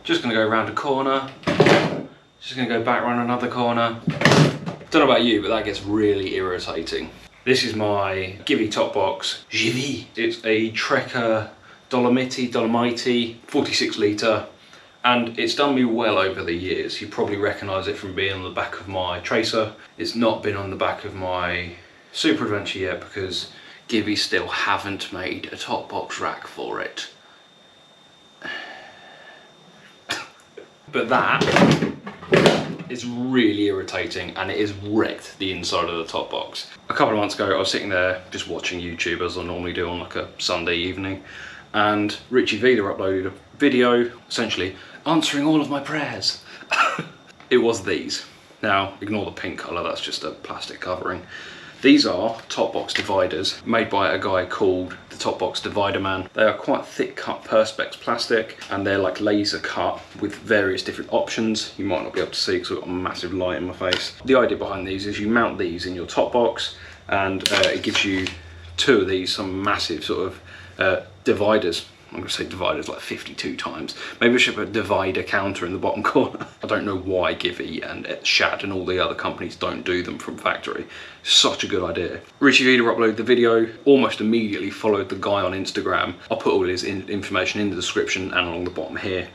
Just gonna go around a corner, just gonna go back around another corner. Don't know about you, but that gets really irritating. This is my Givi top box, Givi. It's a Trekker Dolomite 46 litre, and it's done me well over the years. You probably recognise it from being on the back of my Tracer. It's not been on the back of my Super Adventure yet because Givi still haven't made a top box rack for it. But that is really irritating, and it has wrecked the inside of the top box. A couple of months ago I was sitting there just watching YouTube as I normally do on like a Sunday evening, and Richie Vida uploaded a video essentially answering all of my prayers. It was these. Now ignore the pink colour, that's just a plastic covering. These are top box dividers made by a guy called the Top Box Divider Man. They are quite thick cut perspex plastic, and they're like laser cut with various different options. You might not be able to see because I've got a massive light in my face. The idea behind these is you mount these in your top box, and it gives you two of these, some massive sort of dividers. I'm going to say dividers like 52 times. Maybe I should put a divider counter in the bottom corner. I don't know why Givi and Shad and all the other companies don't do them from factory. Such a good idea. Richie Vida uploaded the video, almost immediately followed the guy on Instagram. I'll put all his information in the description and along the bottom here.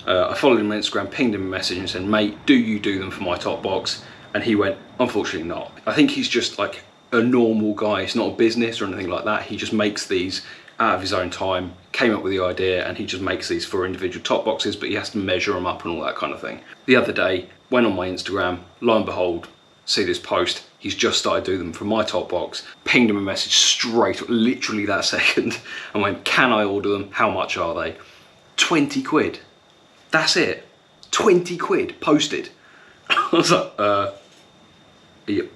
I followed him on Instagram, pinged him a message and said, mate, do you do them for my top box? And he went, unfortunately not. I think he's just like a normal guy. It's not a business or anything like that. He just makes these out of his own time, came up with the idea, and he just makes these for individual top boxes, but he has to measure them up and all that kind of thing. The other day, went on my Instagram, lo and behold, see this post, he's just started doing them for my top box, pinged him a message straight, literally that second, and went, can I order them? How much are they? 20 quid. That's it. 20 quid posted. I was like, you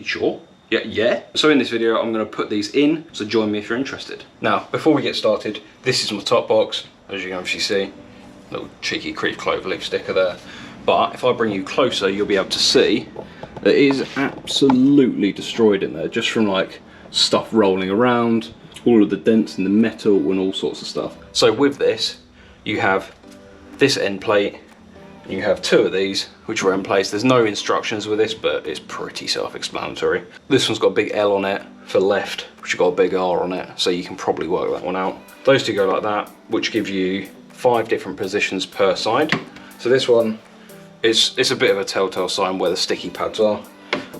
sure? Yeah. So in this video, I'm going to put these in, so join me if you're interested. Now, before we get started, this is my top box, as you can obviously see. Little cheeky creep cloverleaf sticker there. But if I bring you closer, you'll be able to see that it is absolutely destroyed in there, just from like stuff rolling around, all of the dents in the metal and all sorts of stuff. So with this, you have this end plate, you have two of these which are in place. There's no instructions with this, but it's pretty self-explanatory. This one's got a big L on it for left, which has got a big R on it, so you can probably work that one out. Those two go like that, which give you 5 different positions per side. So this one, it's a bit of a telltale sign where the sticky pads are.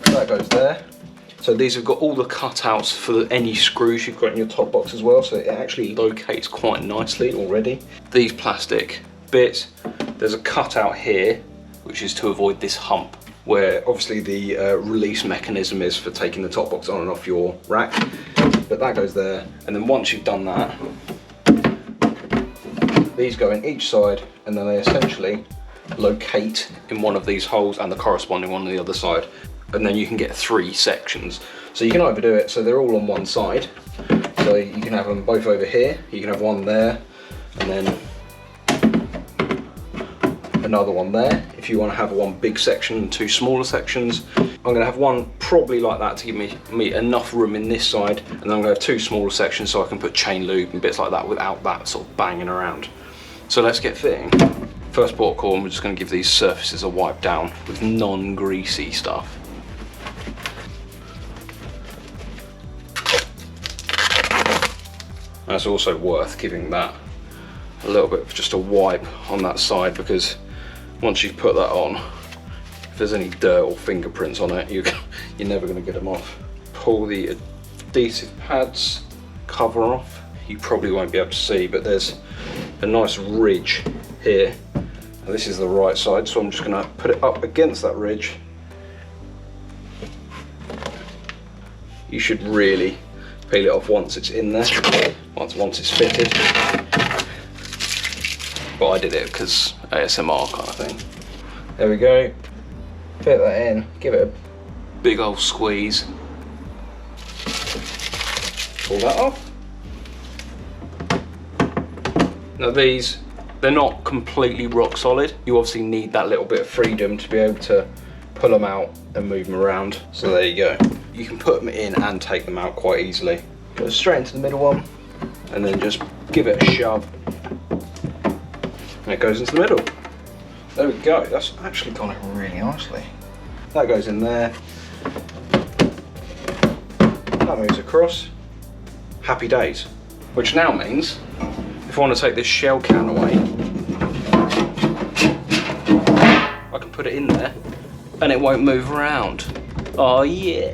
That goes there. So these have got all the cutouts for any screws you've got in your top box as well, so it actually locates quite nicely already. These plastic bits, there's a cutout here, which is to avoid this hump, where obviously the release mechanism is for taking the top box on and off your rack. But that goes there, and then once you've done that, these go in each side, and then they essentially locate in one of these holes and the corresponding one on the other side. And then you can get 3 sections. So you can either do it so they're all on one side, so you can have them both over here, you can have one there, and then another one there if you want to have one big section and 2 smaller sections. I'm going to have one probably like that to give me enough room in this side, and then I'm going to have 2 smaller sections so I can put chain lube and bits like that without that sort of banging around. So let's get fitting. First port of call, we're just going to give these surfaces a wipe down with non-greasy stuff. That's also worth giving that a little bit of just a wipe on that side, because once you've put that on, if there's any dirt or fingerprints on it, you're never going to get them off. Pull the adhesive pads cover off. You probably won't be able to see, but there's a nice ridge here. And this is the right side, so I'm just going to put it up against that ridge. You should really peel it off once it's in there, once it's fitted. But I did it because ASMR kind of thing. There we go. Fit that in, give it a big old squeeze. Pull that off. Now these, they're not completely rock solid. You obviously need that little bit of freedom to be able to pull them out and move them around. So there you go. You can put them in and take them out quite easily. Go straight into the middle one and then just give it a shove. And it goes into the middle. There we go, that's actually gone in really nicely. That goes in there. That moves across. Happy days. Which now means, if I want to take this shell can away, I can put it in there and it won't move around. Oh yeah.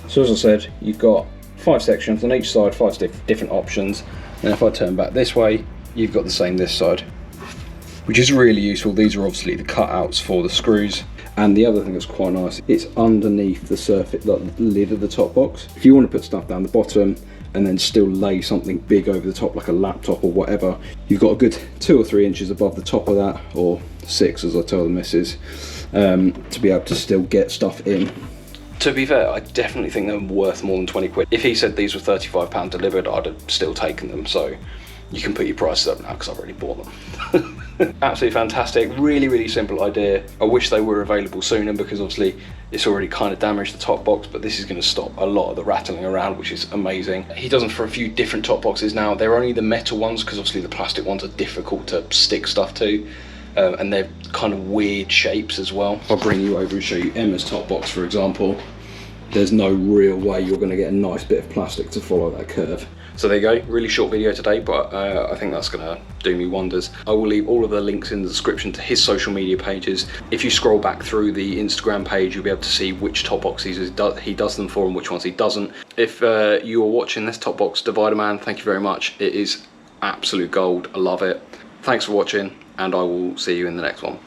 So as I said, you've got 5 sections on each side, 5 different options. And if I turn back this way, you've got the same this side, which is really useful. These are obviously the cutouts for the screws. And the other thing that's quite nice, it's underneath the surface, like the lid of the top box. If you want to put stuff down the bottom and then still lay something big over the top, like a laptop or whatever, you've got a good 2 or 3 inches above the top of that, or 6 as I tell the missus, to be able to still get stuff in. To be fair, I definitely think they're worth more than 20 quid. If he said these were £35 delivered, I'd have still taken them. So you can put your prices up now because I've already bought them. Absolutely fantastic, really simple idea. I wish they were available sooner because obviously it's already kind of damaged the top box, but this is going to stop a lot of the rattling around, which is amazing. He does them for a few different top boxes now. They're only the metal ones because obviously the plastic ones are difficult to stick stuff to. And they're kind of weird shapes as well. If I bring you over and show you Emma's top box, for example, there's no real way you're going to get a nice bit of plastic to follow that curve. So there you go, really short video today, but I think that's going to do me wonders. I will leave all of the links in the description to his social media pages. If you scroll back through the Instagram page, you'll be able to see which top boxes he does them for and which ones he doesn't. If you are watching this top box divider man, thank you very much. It is absolute gold, I love it. Thanks for watching, and I will see you in the next one.